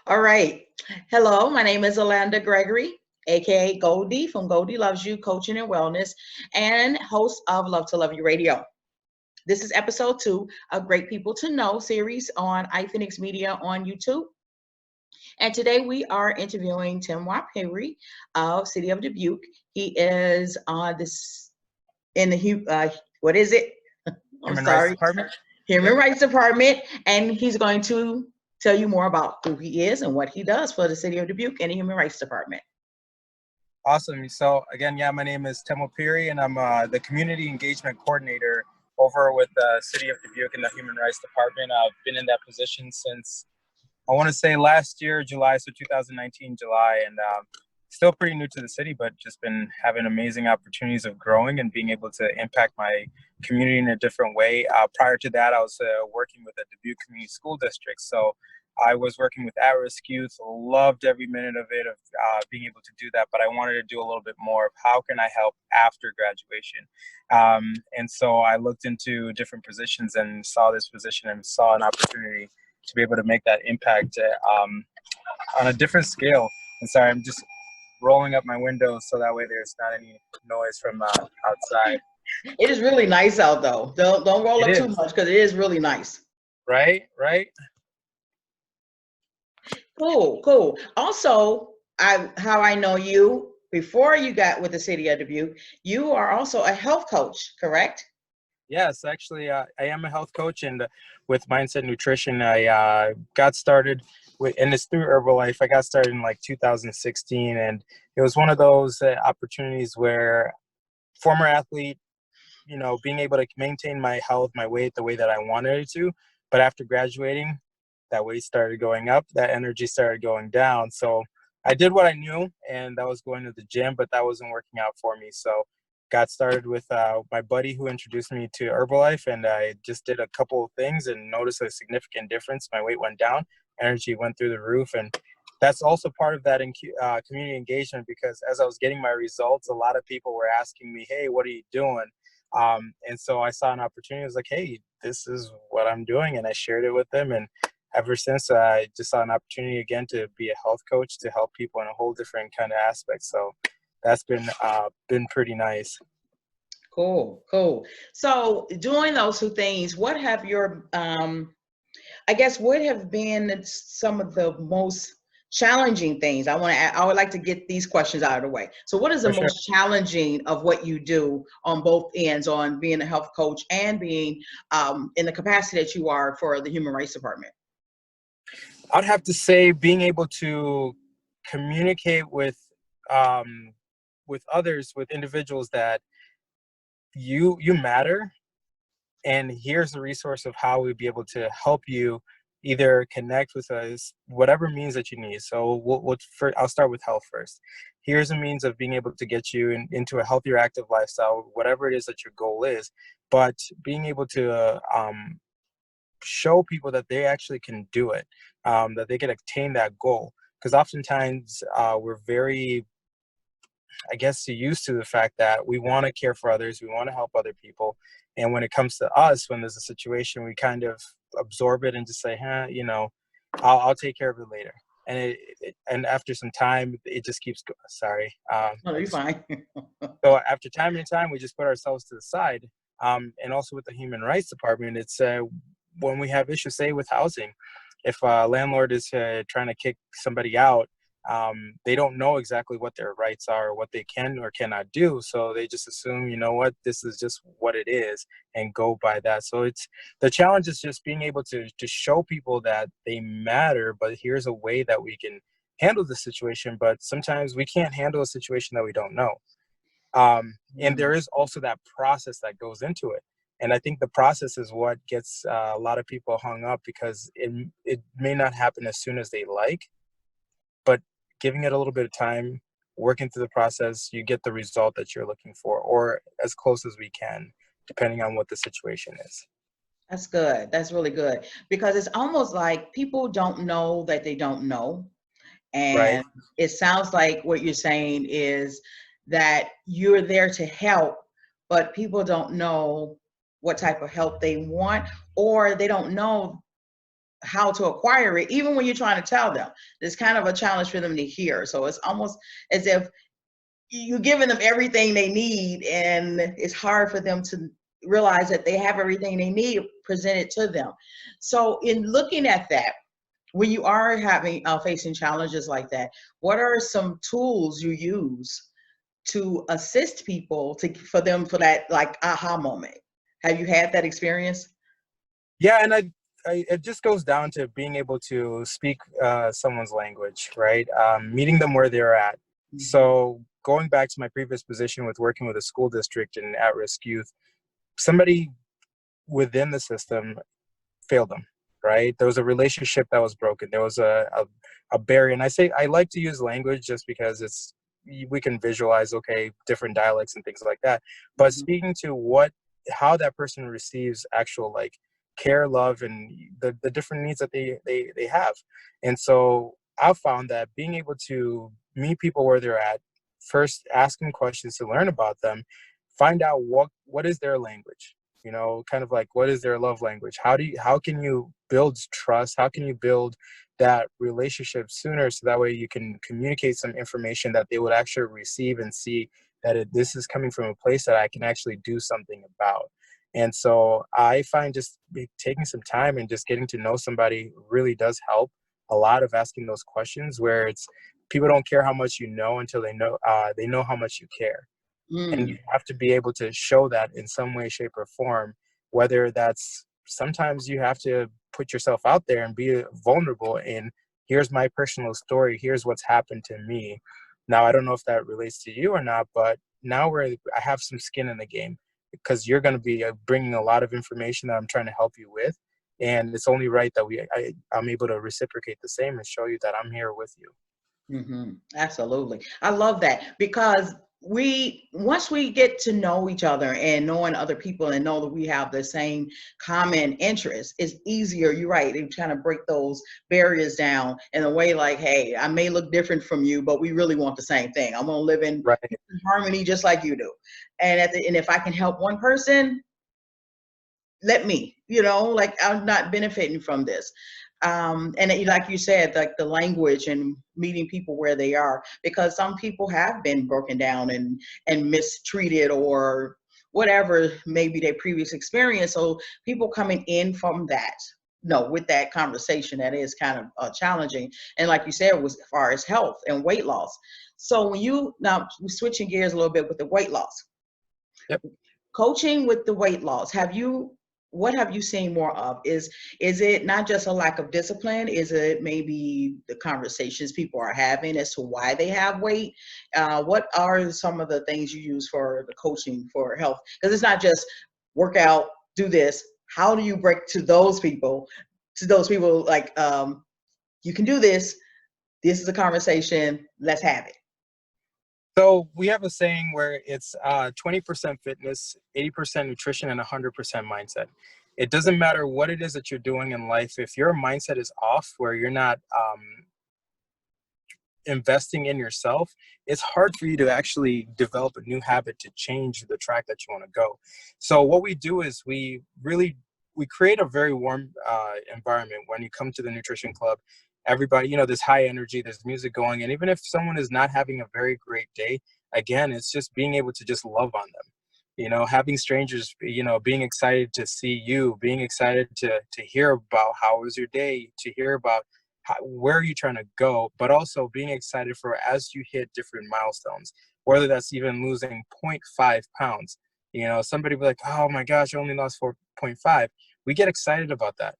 All right. Hello, my name is Alanda Gregory, aka Goldie from Goldielovesu Coaching and Wellness, and host of Love to Love You Radio. This is episode 2 of Great People to Know series on iPhoenix Media on YouTube. And today we are interviewing Temwa Phiri of City of Dubuque. He is on this in the what is it? I'm Human Rights sorry, Department. Human Yep. Rights Department, and he's going to tell you more about who he is and what he does for the City of Dubuque and the Human Rights Department. Awesome. So again, my name is Temwa Phiri, and I'm the Community Engagement Coordinator over with the City of Dubuque in the Human Rights Department. I've been in that position since, I want to say last year, July, so 2019, July, and still pretty new to the city, but just been having amazing opportunities of growing and being able to impact my community in a different way. Prior to that, I was working with the Dubuque Community School District. So I was working with at-risk youth, loved every minute of it, of being able to do that, but I wanted to do a little bit more of how can I help after graduation. And so I looked into different positions and saw this position and saw an opportunity to be able to make that impact on a different scale. And sorry, I'm just rolling up my windows so that way there's not any noise from outside. It is really nice out though. Don't roll It up too is, much because it is really nice. right? Cool. Also, how I know you before you got with the City of Dubuque, you are also a health coach, correct? Yes, actually, I am a health coach, and with Mindset Nutrition, I got started with, and it's through Herbalife. I got started in like 2016, and it was one of those opportunities where former athlete, being able to maintain my health, my weight, the way that I wanted it to, but after graduating, that weight started going up, that energy started going down. So I did what I knew, and that was going to the gym, but that wasn't working out for me. So got started with my buddy who introduced me to Herbalife, and I just did a couple of things and noticed a significant difference. My weight went down, energy went through the roof, and that's also part of that community engagement, because as I was getting my results, a lot of people were asking me, hey, what are you doing? And so I saw an opportunity. I was like, hey, this is what I'm doing. And I shared it with them. And ever since, I just saw an opportunity again to be a health coach to help people in a whole different kind of aspect. So that's been pretty nice. Cool. So doing those two things, what have your I guess what have been some of the most challenging things? I would like to get these questions out of the way. So what is the For sure. most challenging of what you do on both ends, on being a health coach and being in the capacity that you are for the Human Rights Department? I'd have to say being able to communicate with others, with individuals, that you matter, and here's the resource of how we'd be able to help you either connect with us, whatever means that you need. So I'll start with health first. Here's a means of being able to get you into a healthier, active lifestyle, whatever it is that your goal is, but being able to show people that they actually can do it, that they can attain that goal. Because oftentimes we're very, I guess, used to the fact that we want to care for others, we want to help other people. And when it comes to us, when there's a situation, we kind of absorb it and just say, I'll take care of it later. And after some time, it just keeps going. Sorry. No, you're fine. So after time and time, we just put ourselves to the side. And also with the Human Rights Department, it's when we have issues, say with housing, if a landlord is trying to kick somebody out, they don't know exactly what their rights are, or what they can or cannot do. So they just assume, you know what, this is just what it is, and go by that. So the challenge is just being able to show people that they matter, but here's a way that we can handle the situation. But sometimes we can't handle a situation that we don't know. And there is also that process that goes into it. And I think the process is what gets a lot of people hung up, because it may not happen as soon as they like, but giving it a little bit of time, working through the process, you get the result that you're looking for, or as close as we can, depending on what the situation is. That's good. That's really good, because it's almost like people don't know that they don't know. Right. And it sounds like what you're saying is that you're there to help, but people don't know what type of help they want, or they don't know how to acquire it, even when you're trying to tell them. It's kind of a challenge for them to hear. So it's almost as if you're giving them everything they need, and it's hard for them to realize that they have everything they need presented to them. So in looking at that, when you are having facing challenges like that, what are some tools you use to assist people for them for that like aha moment? Have you had that experience? Yeah, and it just goes down to being able to speak someone's language, right? Meeting them where they're at. So going back to my previous position with working with a school district and at-risk youth, somebody within the system failed them, right? There was a relationship that was broken. There was a barrier. And I like to use language just because we can visualize, okay, different dialects and things like that. But speaking to how that person receives actual like care, love, and the different needs that they have. And so I've found that being able to meet people where they're at, first ask them questions to learn about them, find out what is their language, kind of like what is their love language, how can you build trust, how can you build that relationship sooner, so that way you can communicate some information that they would actually receive and see that this is coming from a place that I can actually do something about. And so I find just taking some time and just getting to know somebody really does help a lot, of asking those questions where it's people don't care how much you know until they know how much you care. And you have to be able to show that in some way, shape, or form, whether that's sometimes you have to put yourself out there and be vulnerable. And here's my personal story. Here's what's happened to me. Now, I don't know if that relates to you or not, but now I have some skin in the game, because you're going to be bringing a lot of information that I'm trying to help you with. And it's only right that I'm able to reciprocate the same and show you that I'm here with you. Absolutely. I love that, because once we get to know each other and knowing other people and know that we have the same common interests, it's easier. You're right. They trying to break those barriers down in a way like, hey, I may look different from you, but we really want the same thing. I'm going to live in harmony just like you do. And and if I can help one person, let me, like I'm not benefiting from this. And like you said, like the language and meeting people where they are, because some people have been broken down and mistreated or whatever maybe their previous experience. So people coming in from that, with that conversation, that is kind of challenging. And like you said, was as far as health and weight loss. So now we're switching gears a little bit with the weight loss. Yep. Coaching with the weight loss, what have you seen more of? Is it not just a lack of discipline? Is it maybe the conversations people are having as to why they have weight? What are some of the things you use for the coaching for health? Because it's not just work out, do this. How do you break to those people like, you can do this. This is a conversation. Let's have it. So we have a saying where it's 20% fitness, 80% nutrition, and 100% mindset. It doesn't matter what it is that you're doing in life. If your mindset is off, where you're not investing in yourself, it's hard for you to actually develop a new habit to change the track that you want to go. So what we do is we create a very warm environment when you come to the nutrition club. Everybody, there's high energy, there's music going. And even if someone is not having a very great day, again, it's just being able to just love on them. Having strangers, being excited to see you, being excited to hear about how was your day, to hear about where are you trying to go, but also being excited for as you hit different milestones, whether that's even losing 0.5 pounds. Somebody be like, oh my gosh, I only lost 4.5. We get excited about that.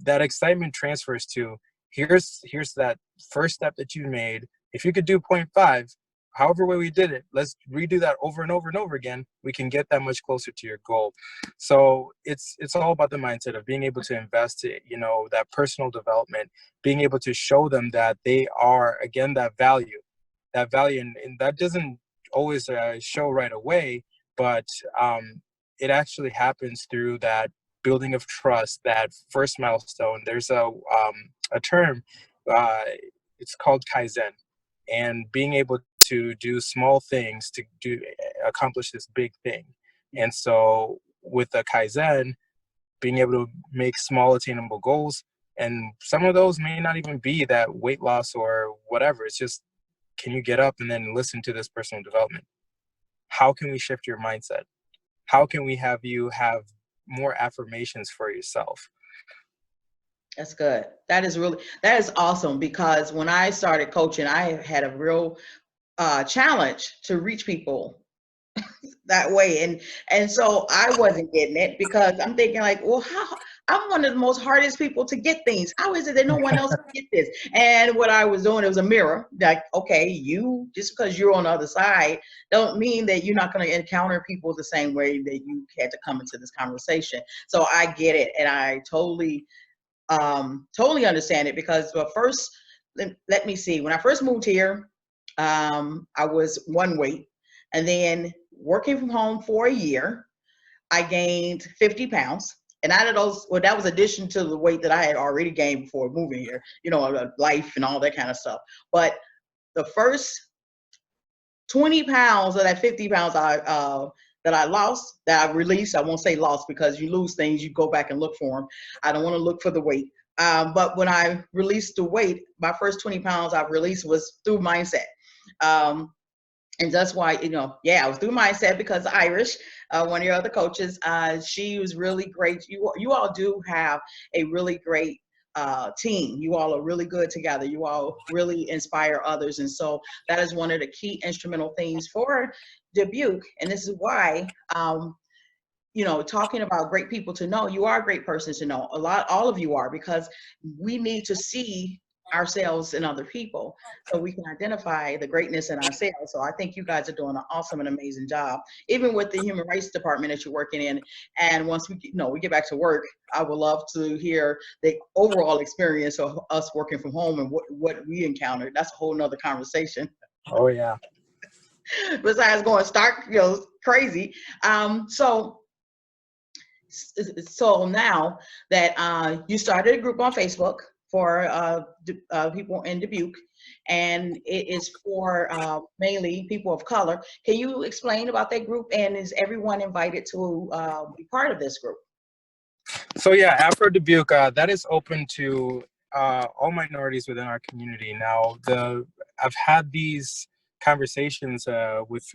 That excitement transfers to, here's that first step that you made. If you could do 0.5, however way we did it, let's redo that over and over and over again. We can get that much closer to your goal. So it's all about the mindset of being able to invest, that personal development, being able to show them that they are, again, that value, and that doesn't always show right away, but it actually happens through that building of trust, that first milestone. There's a term, it's called Kaizen, and being able to do small things to accomplish this big thing. And so with the Kaizen, being able to make small attainable goals, And some of those may not even be that weight loss or whatever. It's just, can you get up and then listen to this personal development? How can we shift your mindset? How can we have you have more affirmations for yourself? That's good. That is awesome, because when I started coaching, I had a real challenge to reach people that way, and so I wasn't getting it, because I'm thinking like, well, how, I'm one of the most hardest people to get things. How is it that no one else can get this? And what I was doing, it was a mirror. Like, okay, you, just because you're on the other side, don't mean that you're not going to encounter people the same way that you had to come into this conversation. So I get it, and I totally understand it, because first, let me see. When I first moved here, I was one weight, and then working from home for a year, I gained 50 pounds. And out of those, well, that was addition to the weight that I had already gained before moving here, life and all that kind of stuff. But the first 20 pounds of that 50 pounds that I lost, that I released. I won't say lost, because you lose things, you go back and look for them. I don't want to look for the weight. But when I released the weight, my first 20 pounds I released was through mindset. And that's why, I was through mindset, because Irish, one of your other coaches, she was really great. You all do have a really great team. You all are really good together. You all really inspire others. And so that is one of the key instrumental things for Dubuque. And this is why, talking about great people to know, you are a great person to know. All of you are, because we need to see ourselves in other people so we can identify the greatness in ourselves. So I think you guys are doing an awesome and amazing job, even with the human rights department that you're working in. And once we get back to work, I would love to hear the overall experience of us working from home and what we encountered. That's a whole nother conversation. Oh yeah. Besides going stark, crazy. So now that you started a group on Facebook for people in Dubuque, and it is for mainly people of color. Can you explain about that group, and is everyone invited to be part of this group? So yeah, Afro Dubuque, that is open to all minorities within our community. Now, I've had these conversations with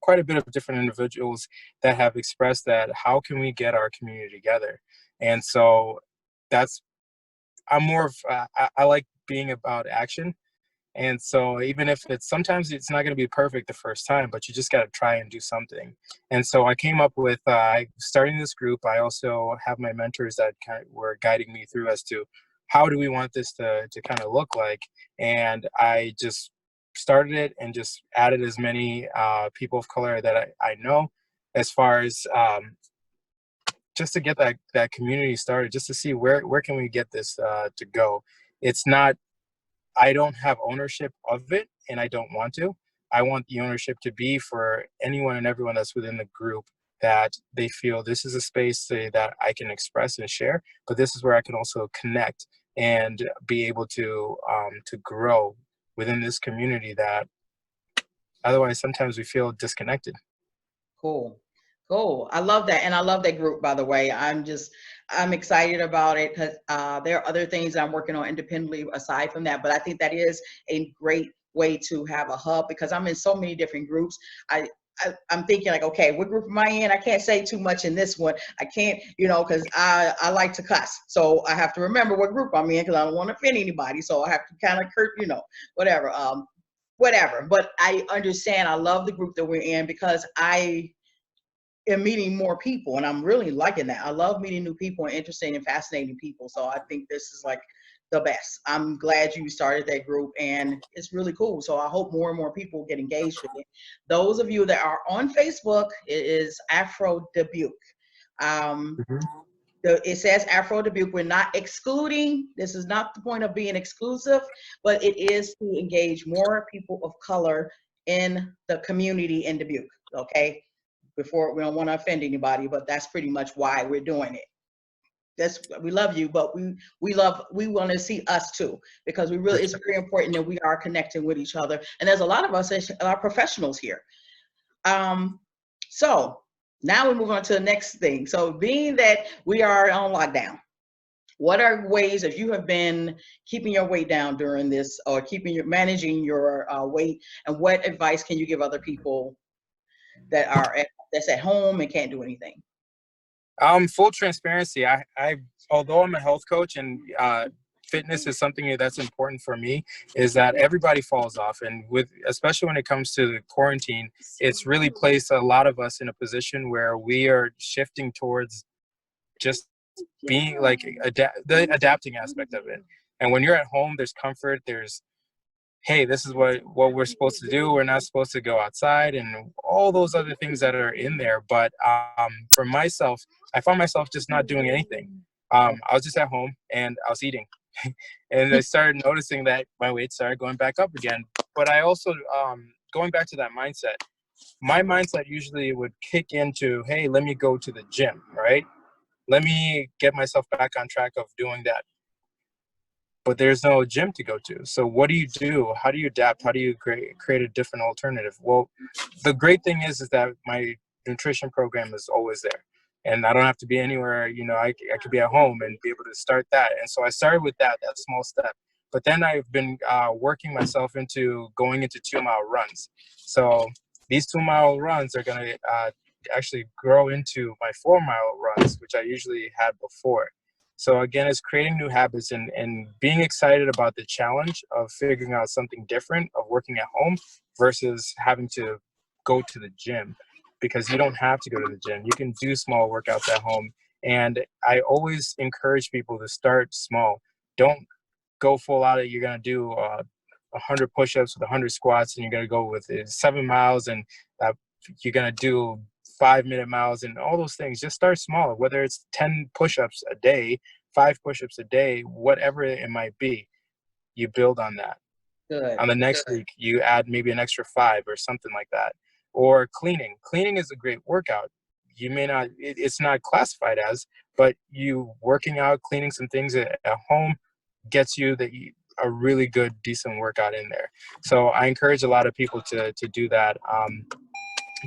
quite a bit of different individuals that have expressed that, how can we get our community together? And so I'm more of, I like being about action. And so even if sometimes it's not going to be perfect the first time, but you just got to try and do something. And so I came up with starting this group. I also have my mentors that were guiding me through as to how do we want this to kind of look like. And I just started it and just added as many people of color that I know, as far as just to get that community started, just to see where can we get this to go. It's not, I don't have ownership of it, and I don't want to. I want the ownership to be for anyone and everyone that's within the group, that they feel this is a space that I can express and share, but this is where I can also connect and be able to grow within this community that otherwise sometimes we feel disconnected. Cool. I love that. And I love that group, by the way. I'm excited about it, because there are other things I'm working on independently aside from that. But I think that is a great way to have a hub, because I'm in so many different groups. I'm thinking like, okay, what group am I in? I can't say too much in this one. I can't, because I like to cuss. So I have to remember what group I'm in, because I don't want to offend anybody. So I have to kind of whatever. Whatever. But I understand. I love the group that we're in, because I am meeting more people, and I'm really liking that. I love meeting new people and interesting and fascinating people. So I think this is like the best. I'm glad you started that group, and it's really cool. So I hope more and more people get engaged with it. Those of you that are on Facebook, it is Afro Dubuque. It says Afro Dubuque. We're not excluding. This is not the point of being exclusive, but it is to engage more people of color in the community in Dubuque. Okay. We don't want to offend anybody, but that's pretty much why we're doing it. We love you, but we want to see us too, because it's very important that we are connecting with each other. And there's a lot of us that are professionals here. So now we move on to the next thing. So being that we are on lockdown, What are ways, if you have been keeping your weight down during this, or managing your weight, and what advice can you give other people that's at home and can't do anything? Full transparency. Although I'm a health coach and fitness is something that's important for me, is that everybody falls off, and especially when it comes to the quarantine, it's really placed a lot of us in a position where we are shifting towards just being like the adapting aspect of it. And when you're at home, there's comfort. There's, hey, this is what we're supposed to do. We're not supposed to go outside, and all those other things that are in there. But for myself, I found myself just not doing anything. I was just at home and I was eating, and I started noticing that my weight started going back up again. But I also, going back to that mindset, my mindset usually would kick into, hey, let me go to the gym, right? Let me get myself back on track of doing that. But there's no gym to go to. So what do you do? How do you adapt? How do you create a different alternative? Well, the great thing is that my nutrition program is always there. And I don't have to be anywhere, I could be at home and be able to start that. And so I started with that small step. But then I've been working myself into going into 2-mile runs. So these 2-mile runs are going to actually grow into my 4-mile runs, which I usually had before. So again, it's creating new habits and being excited about the challenge of figuring out something different, of working at home versus having to go to the gym, because you don't have to go to the gym. You can do small workouts at home. And I always encourage people to start small. Don't go full out. You're going to do 100 push-ups with 100 squats, and you're going to go with 7 miles, and you're going to do 5-minute miles and all those things. Just start small, whether it's 10 push-ups a day, 5 push-ups a day, whatever it might be. You build on that. Good. On the next week, you add maybe an extra 5 or something like that. Or cleaning. Cleaning is a great workout. You may not, it's not classified as, but you working out, cleaning some things at home gets you a really good, decent workout in there. So I encourage a lot of people to do that.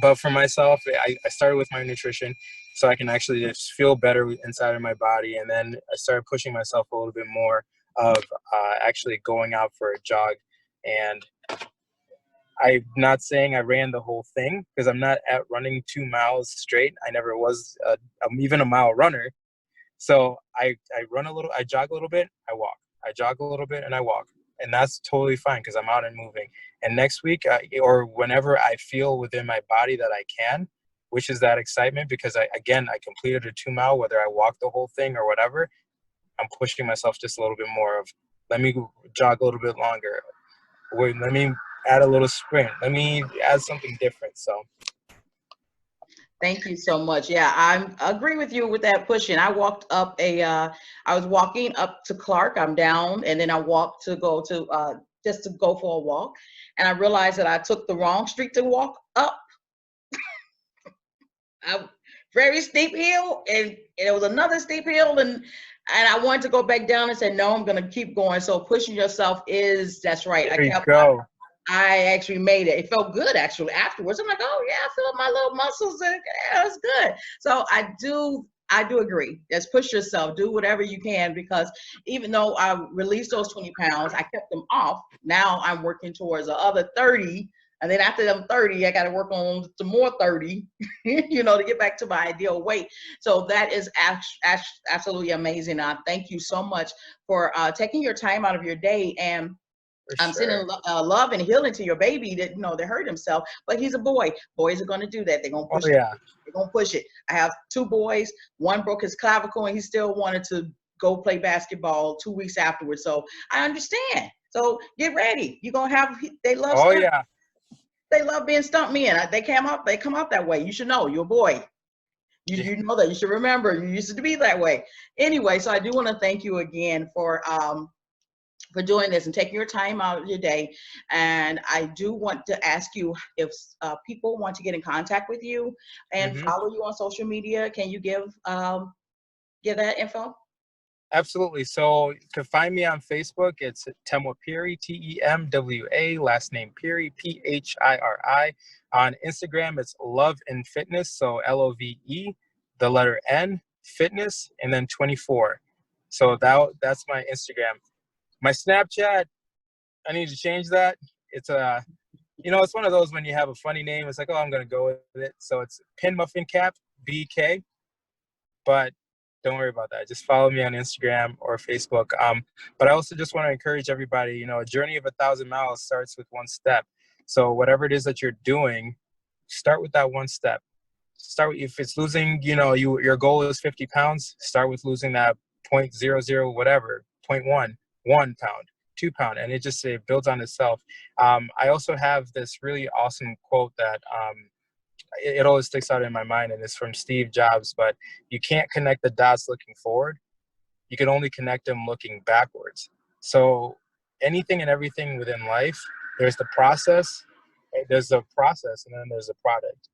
But for myself, I started with my nutrition so I can actually just feel better inside of my body. And then I started pushing myself a little bit more of actually going out for a jog. And I'm not saying I ran the whole thing, because I'm not at running 2 miles straight. I never was even a mile runner. So I run a little, I jog a little bit, I walk. I jog a little bit and I walk. And that's totally fine because I'm out and moving. And next week, or whenever I feel within my body that I can, which is that excitement, because I completed a 2-mile, whether I walk the whole thing or whatever, I'm pushing myself just a little bit more of, let me jog a little bit longer. Wait, let me add a little sprint. Let me add something different. So. Thank you so much. Yeah, I agree with you with that pushing. I walked up I was walking up to Clark. I'm down, and then I walked to go to just to go for a walk, and I realized that I took the wrong street to walk up. Very steep hill, and it was another steep hill, and I wanted to go back down and said, no, I'm going to keep going. So pushing yourself that's right. There you go. I actually made it. It felt good actually afterwards. I'm like, oh yeah, I feel my little muscles, and yeah, it was good. So I do agree. Just push yourself, do whatever you can, because even though I released those 20 pounds, I kept them off. Now I'm working towards the other 30. And then after them 30, I got to work on some more 30, to get back to my ideal weight. So that is absolutely amazing. Thank you so much for taking your time out of your day, and I'm sending love and healing to your baby that, they hurt himself, but he's a boy. Boys are going to do that. They're going to push it. They're going to push it. I have 2 boys. One broke his clavicle and he still wanted to go play basketball 2 weeks afterwards. So I understand. So get ready. You're going to have, they love stunt. They love being stunt men. They come out that way. You should know, you're a boy. You know that. You should remember you used to be that way. Anyway, so I do want to thank you again for doing this and taking your time out of your day. And I do want to ask you, if people want to get in contact with you and follow you on social media, can you give that info? Absolutely. So you can find me on Facebook. It's Temwa Phiri, Temwa, last name Phiri, Phiri. On Instagram, it's Love and Fitness. So LOVE, the letter N, fitness, and then 24. So that's my Instagram. My Snapchat, I need to change that. It's it's one of those when you have a funny name, it's like, oh, I'm gonna go with it. So it's Pin Muffin Cap BK. But don't worry about that. Just follow me on Instagram or Facebook. But I also just want to encourage everybody, a journey of 1,000 miles starts with one step. So whatever it is that you're doing, start with that one step. If it's losing, your goal is 50 pounds, start with losing that 0.00 whatever, 0.1, 1 pound, 2 pound, and it builds on itself. I also have this really awesome quote that it always sticks out in my mind, and it's from Steve Jobs, but you can't connect the dots looking forward. You can only connect them looking backwards. So anything and everything within life, there's the process, and then there's the product.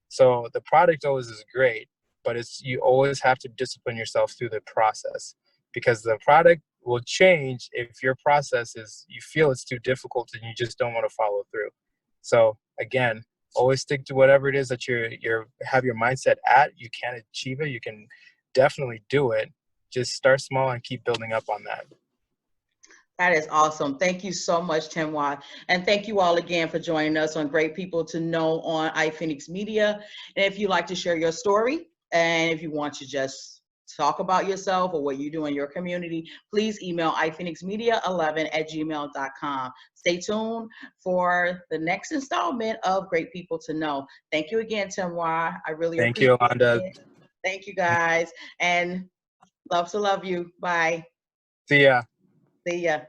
So the product always is great, but you always have to discipline yourself through the process, because the product will change if your process you feel it's too difficult and you just don't want to follow through. So again, always stick to whatever it is that you have your mindset at. You can achieve it. You can definitely do it. Just start small and keep building up on that. That is awesome. Thank you so much, Temwa. And thank you all again for joining us on Great People to Know on iPhoenix Media. And if you'd like to share your story, and if you want to just talk about yourself or what you do in your community, please email iphoenixmedia11@gmail.com. Stay tuned for the next installment of Great People to Know. Thank you again, Temwa. I really Thank you, appreciate Alonda. it. Thank you, guys. And love to love you. Bye. See ya. See ya.